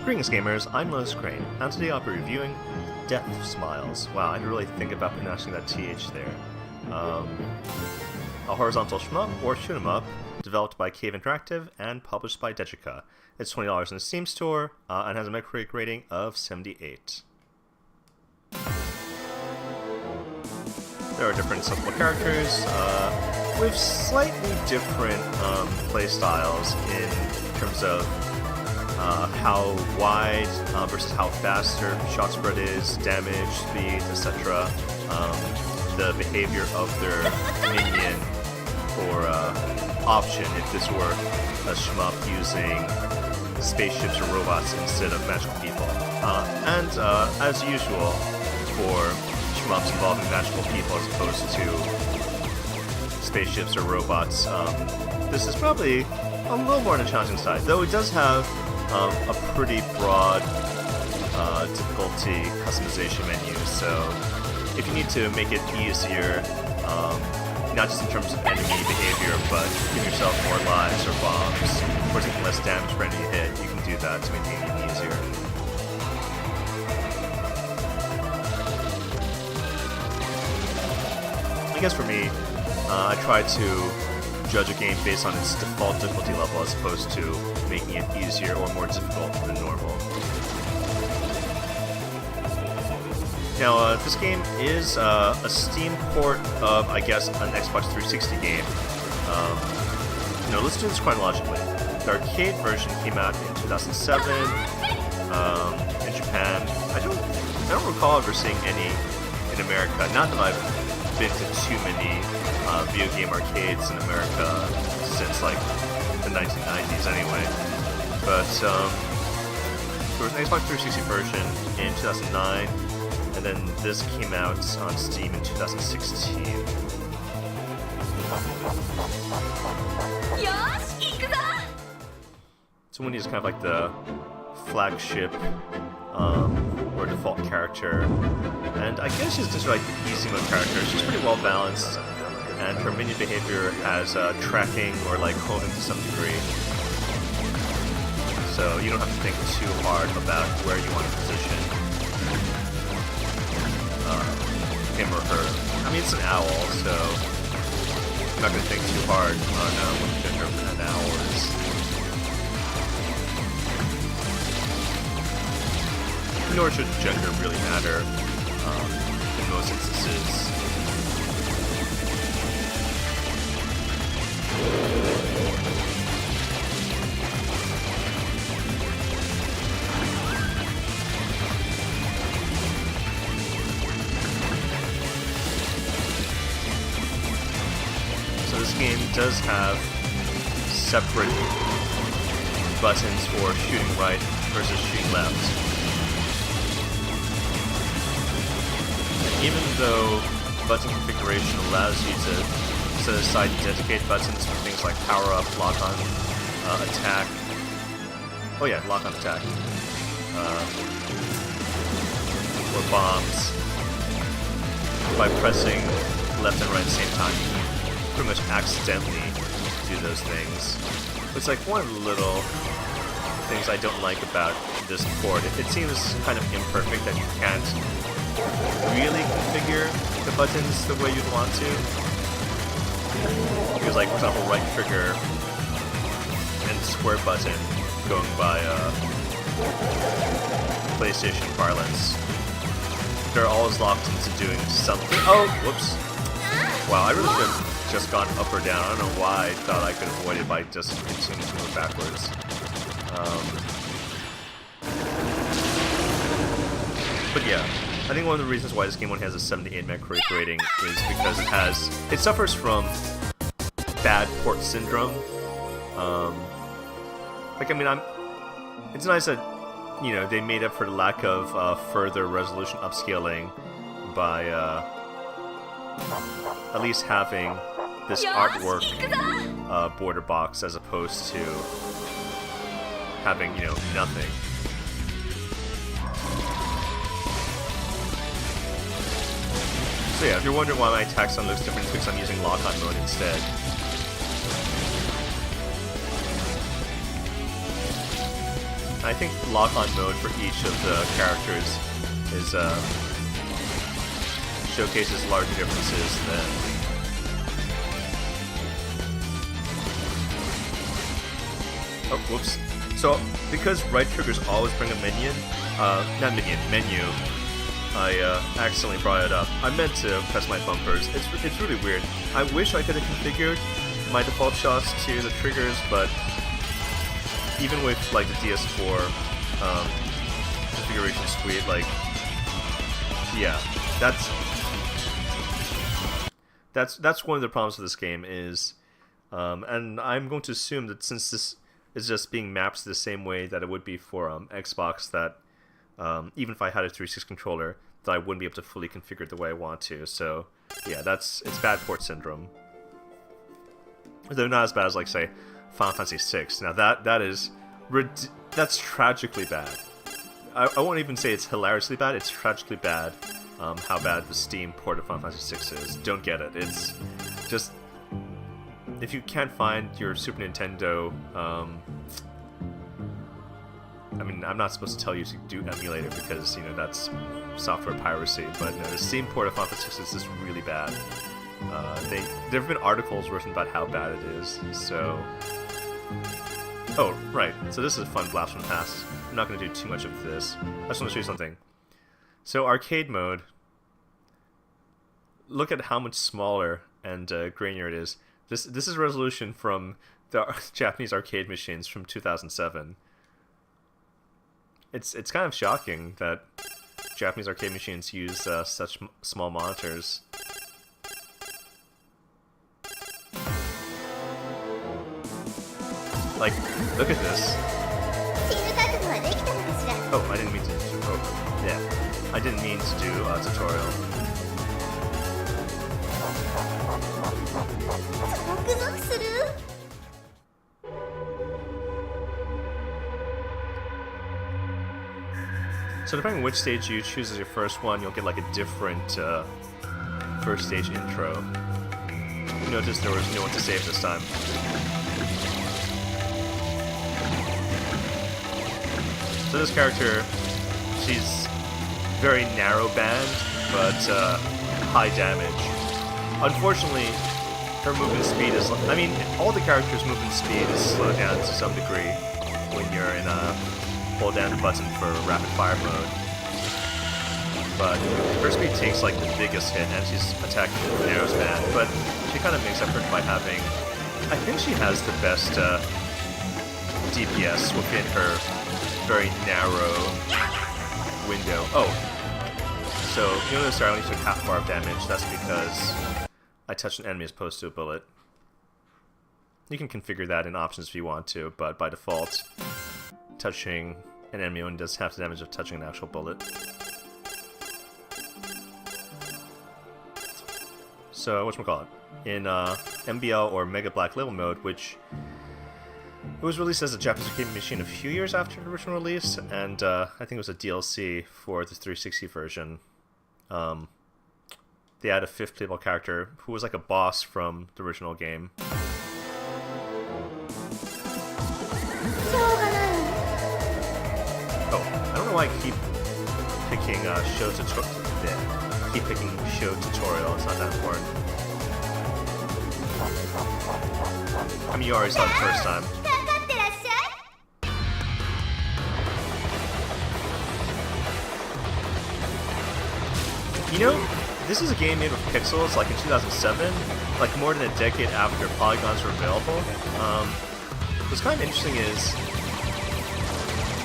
Greetings gamers, I'm LotusCrane, and today I'll be reviewing Deathsmiles. Wow, I didn't really think about pronouncing that TH there. A horizontal shmup, or shoot 'em up, developed by Cave Interactive and published by Dejica. It's $20 in the Steam store, and has a Metacritic rating of 78. There are different simple characters, with slightly different playstyles in terms of how wide versus how fast their shot spread is, damage, speed, etc. The behavior of their minion or option if this were a shmup using spaceships or robots instead of magical people. And as usual for shmups involving magical people as opposed to spaceships or robots, this is probably a little more on the challenging side, though it does have a pretty broad difficulty customization menu, so if you need to make it easier, not just in terms of enemy behavior, but give yourself more lives or bombs, or taking less damage for any hit, you can do that to make it even easier. I guess for me, I try to judge a game based on its default difficulty level as opposed to making it easier or more difficult than normal. Now, this game is a Steam port of, I guess, an Xbox 360 game. Let's do this chronologically. The arcade version came out in 2007 in Japan. I don't recall ever seeing any in America. Not that I've been to too many video game arcades in America since like the 1990s anyway. But there was an Xbox 360 version in 2009, and then this came out on Steam in 2016. So Winnie is kind of like the flagship or default character, and I guess she's just like the easy mode character. She's pretty well balanced, and her minion behavior has tracking or like homing to some degree. So you don't have to think too hard about where you want to position him or her. I mean, it's an owl, so I'm not going to think too hard on what the gender of an owl is. Nor should gender really matter in most instances. So this game does have separate buttons for shooting right versus shooting left. Even though button configuration allows you to set aside dedicated buttons for things like power up, lock on, attack. Oh yeah, lock on attack. Or bombs. By pressing left and right at the same time, you can pretty much accidentally do those things. It's like one of the little things I don't like about this port. It seems kind of imperfect that you can't really configure the buttons the way you'd want to. Because, like, for example, right trigger and square button going by PlayStation parlance, they're always locked into doing something. Oh, whoops. Wow, I really should have just gone up or down. I don't know why I thought I could avoid it by just continuing to move backwards. But yeah, I think one of the reasons why this game only has a 78 Metacritic rating is because it suffers from bad port syndrome. It's nice that, they made up for the lack of further resolution upscaling by at least having this artwork border box as opposed to having, nothing. So yeah, if you're wondering why my attack sound looks different, it's because I'm using lock-on mode instead. I think lock-on mode for each of the characters is showcases larger differences than. Oh, whoops. So because right triggers always bring a minion, menu. I accidentally brought it up. I meant to press my bumpers. It's really weird. I wish I could have configured my default shots to the triggers, but even with like the DS4 configuration suite, like yeah, that's one of the problems with this game is, and I'm going to assume that since this is just being mapped the same way that it would be for Xbox, that even if I had a 360 controller, that I wouldn't be able to fully configure it the way I want to. So yeah, it's bad port syndrome. Though not as bad as like say Final Fantasy VI. Now that's tragically bad. I won't even say it's hilariously bad. It's tragically bad. How bad the Steam port of Final Fantasy VI is. Don't get it. It's just if you can't find your Super Nintendo. I mean, I'm not supposed to tell you to do emulator because, you know, that's software piracy, but no, the Steam port of Final Fantasy VI is just really bad. There have been articles written about how bad it is, so. Oh, right, so this is a fun blast from the past. I'm not going to do too much of this. I just want to show you something. So, arcade mode, look at how much smaller and grainier it is. This is resolution from the Japanese arcade machines from 2007. It's kind of shocking that Japanese arcade machines use such small monitors. Like, look at this. Oh, I didn't mean to. Oh, yeah, I didn't mean to do a tutorial. So depending on which stage you choose as your first one, you'll get like a different first stage intro. You notice there was no one to save this time. So this character, she's very narrow band, but high damage. Unfortunately, her movement speed is... I mean, all the characters' movement speed is slowed down to some degree when you're in hold down the button for rapid fire mode. But her speed takes like the biggest hit, and she's attacking the narrow span. But she kind of makes up for it by having... I think she has the best DPS within her very narrow window. Oh, so you notice I only took half bar of damage. That's because I touched an enemy as opposed to a bullet. You can configure that in options if you want to, but by default, touching an enemy only does half the damage of touching an actual bullet. So, whatchamacallit? In MBL or Mega Black Label mode, which it was released as a Japanese arcade machine a few years after the original release, and I think it was a DLC for the 360 version. They had a fifth playable character who was like a boss from the original game. Oh, I don't know why I keep picking show tutorial. It's not that important. I mean, you already saw it the first time. You know, this is a game made with pixels, like in 2007, like more than a decade after polygons were available. What's kind of interesting is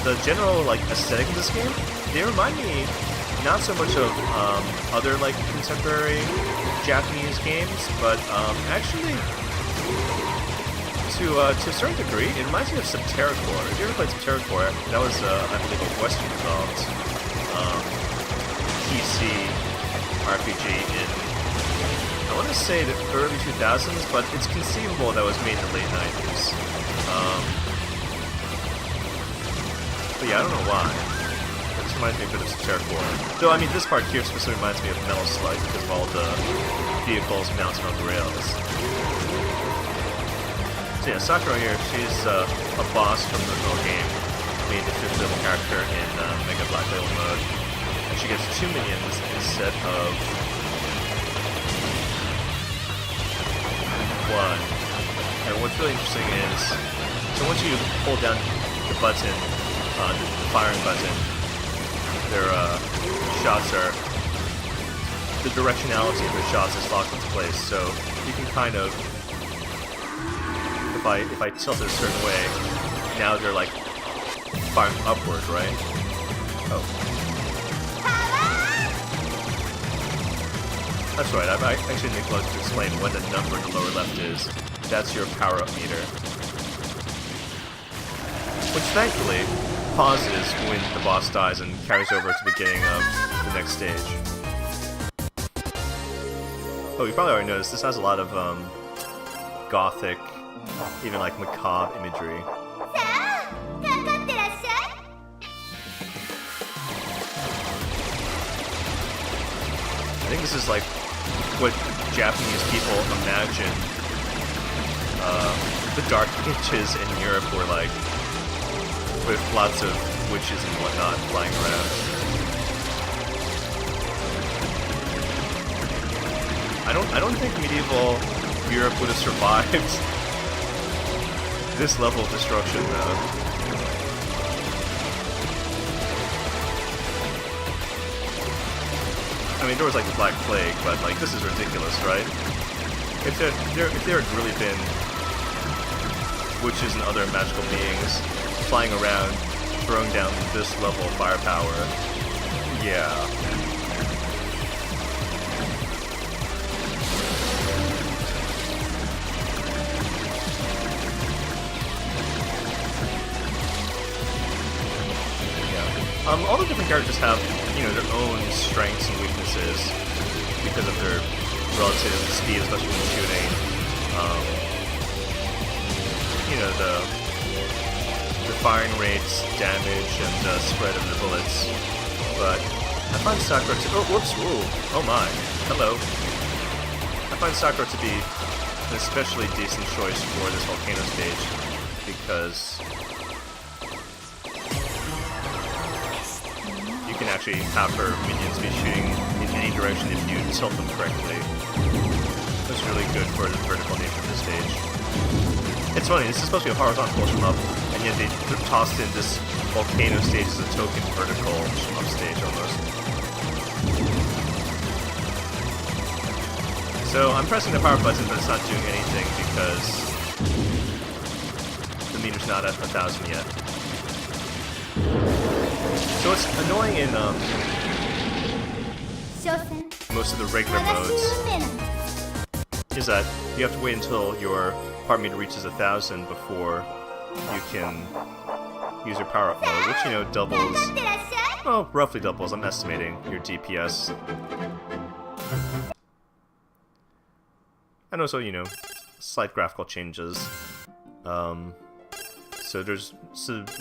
the general like aesthetic of this game. They remind me not so much of other like contemporary Japanese games, but actually to a certain degree, it reminds me of Subterracore. If you ever played Subterracore, that was I believe a Western developed PC RPG in, I want to say the early 2000s, but it's conceivable that was made in the late 90s. But yeah, I don't know why. This reminds me a bit of Subterracore. Though, I mean, this part here specifically reminds me of Metal Slug because of all the vehicles mounted on the rails. So yeah, Sakura here, she's a boss from the original game, made in the 15 character in Mega Black Label mode. And she gets 2 minions instead of 1. And what's really interesting is, so once you hold down the button, the firing button, their shots are, the directionality of their shots is locked into place. So you can kind of, if I tilt it a certain way, now they're like firing upward, right? Oh. That's right, I actually neglected to explain what the number in the lower left is. That's your power-up meter. Which thankfully pauses when the boss dies and carries over to the beginning of the next stage. Oh, you probably already noticed, this has a lot of gothic, even like macabre imagery. I think this is like what Japanese people imagine the Dark Ages in Europe were like, with lots of witches and whatnot flying around. I don't think medieval Europe would have survived this level of destruction, though. I mean, there was like the Black Plague, but like this is ridiculous, right? If there had really been witches and other magical beings flying around, throwing down this level of firepower, yeah. All the different characters have, their own strengths and weaknesses because of their relative speed, especially when shooting. The firing rates, damage, and spread of the bullets. But I find Sakura to... Oh, whoops, ooh, oh my, hello. I find Sakura to be an especially decent choice for this volcano stage because you can actually have her minions be shooting in any direction if you tilt them correctly. That's really good for the vertical nature of this stage. It's funny, this is supposed to be a horizontal shmup, and yet they tossed in this volcano stage as a token vertical shmup stage almost. So I'm pressing the power button, but it's not doing anything because the meter's not at 1,000 yet. So what's annoying in most of the regular modes is that you have to wait until your power meter reaches 1,000 before you can use your power-up mode, which, doubles, well, roughly doubles, I'm estimating, your DPS. And also, slight graphical changes. So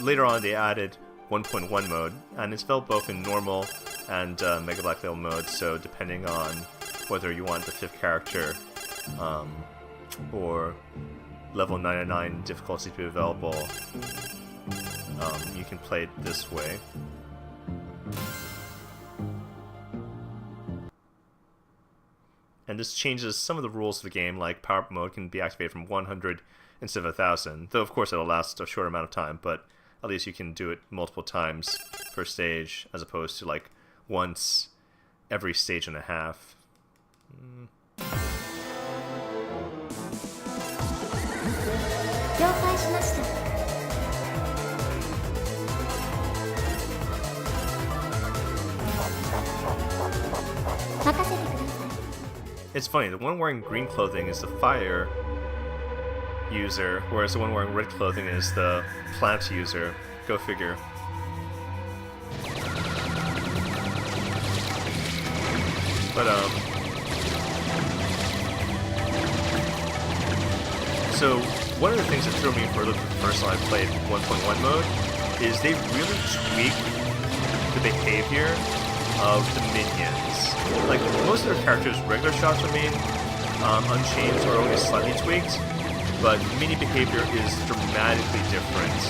later on they added 1.1 mode, and it's available both in normal and Mega Black Label mode, so depending on whether you want the 5th character or level 99 difficulty to be available, you can play it this way. And this changes some of the rules of the game, like power-up mode can be activated from 100 instead of 1,000, though of course it'll last a short amount of time, but at least you can do it multiple times per stage, as opposed to like once every stage and a half. It's funny, the one wearing green clothing is the fire user, whereas the one wearing red clothing is the plant user. Go figure. But, so, one of the things that threw me for a loop the first time I played 1.1 mode is they really tweaked the behavior of the minions. Like, most of their characters' regular shots remain unchanged or only slightly tweaked, but mini behavior is dramatically different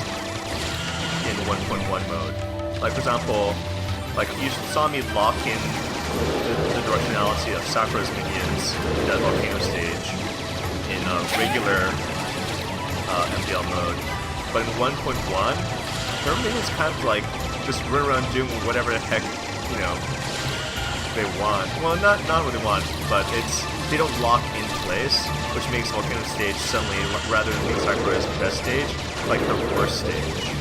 in 1.1 mode. Like, for example, like you saw me lock in the directionality of Sakura's minions in that volcano stage in regular MDL mode, but in 1.1, her minions kind of like just run around doing whatever the heck, you know, they want. Well, not what they want, but they don't lock in place, which makes volcano stage suddenly, rather than being Sakura's best stage, like her worst stage.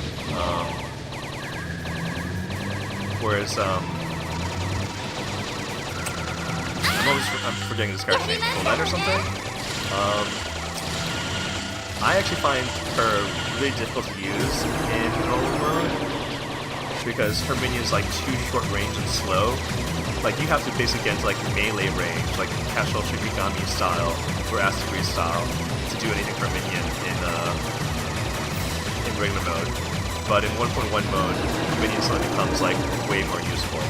Whereas I'm forgetting this character's name, Lolita or something. I actually find her really difficult to use in normal mode because her minions like too short range and slow. Like you have to basically get into like melee range, like casual Shikigami style or Acid Freeze style, to do anything for a minion in regular mode. But in 1.1 mode, the minion suddenly becomes like way more useful.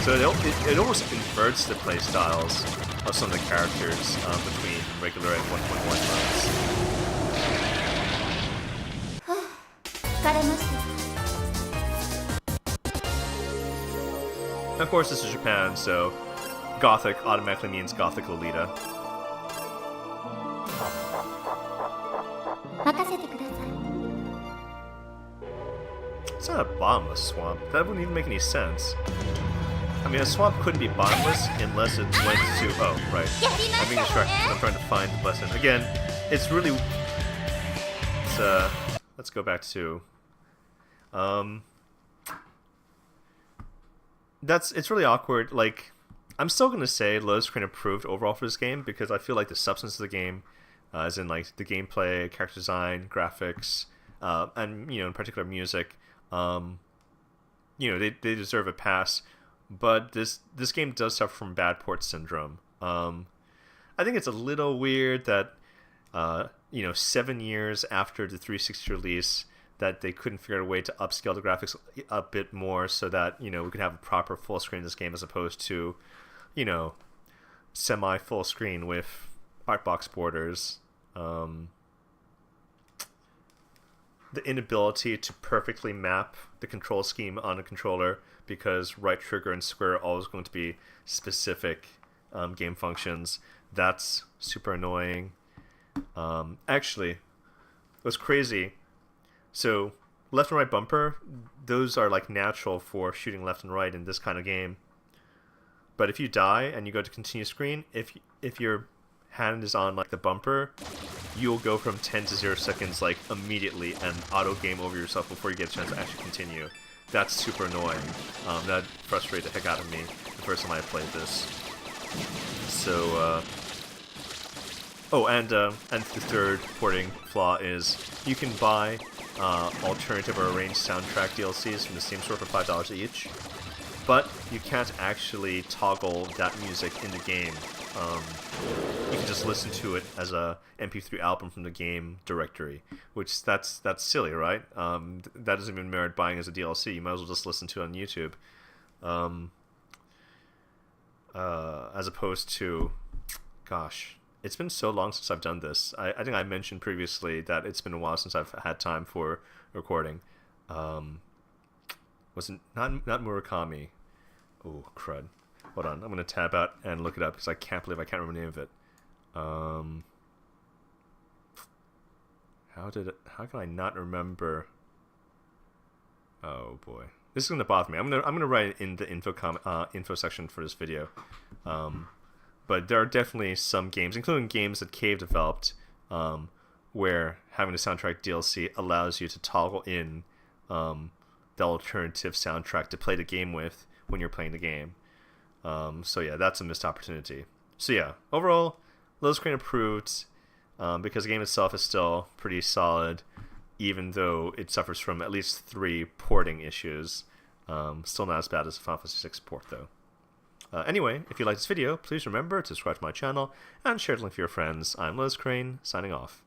So it almost inverts the playstyles of some of the characters between regular and 1.1 modes. Of course, this is Japan, so Gothic automatically means Gothic Lolita. It's not a bottomless swamp. That wouldn't even make any sense. I mean, a swamp couldn't be bottomless unless it went to... Oh, right. I'm being distracted. I'm trying to find the lesson. Again, it's really... let's go back to... It's really awkward. Like, I'm still gonna say LotusCrane improved overall for this game because I feel like the substance of the game, as in like the gameplay, character design, graphics, and in particular music, they deserve a pass. But this game does suffer from bad port syndrome. I think it's a little weird that 7 years after the 360 release, that they couldn't figure out a way to upscale the graphics a bit more so that, we could have a proper full screen of this game as opposed to, semi-full screen with artbox borders. The inability to perfectly map the control scheme on a controller because right trigger and square are always going to be specific game functions. That's super annoying. Actually, it was crazy. So, left and right bumper, those are like natural for shooting left and right in this kind of game. But if you die and you go to continue screen, if your hand is on like the bumper, you'll go from 10 to 0 seconds like immediately and auto game over yourself before you get a chance to actually continue. That's super annoying. That frustrated the heck out of me the first time I played this. So, and the third porting flaw is you can buy alternative or arranged soundtrack DLCs from the Steam store for $5 each, but you can't actually toggle that music in the game. You can just listen to it as a MP3 album from the game directory, which that's silly, right? That doesn't even merit buying as a DLC. You might as well just listen to it on YouTube, as opposed to, gosh. It's been so long since I've done this. I think I mentioned previously that it's been a while since I've had time for recording. Was it not Murakami? Oh, crud. Hold on, I'm going to tab out and look it up because I can't believe I can't remember the name of it. How can I not remember? Oh boy. This is going to bother me. I'm going to write it in the info section for this video. But there are definitely some games, including games that Cave developed, where having a soundtrack DLC allows you to toggle in the alternative soundtrack to play the game with when you're playing the game. So yeah, that's a missed opportunity. So yeah, overall, LotusCrane improved because the game itself is still pretty solid, even though it suffers from at least 3 porting issues. Still not as bad as the Final Fantasy VI port, though. Anyway, if you liked this video, please remember to subscribe to my channel and share the link with your friends. I'm LotusCrane, signing off.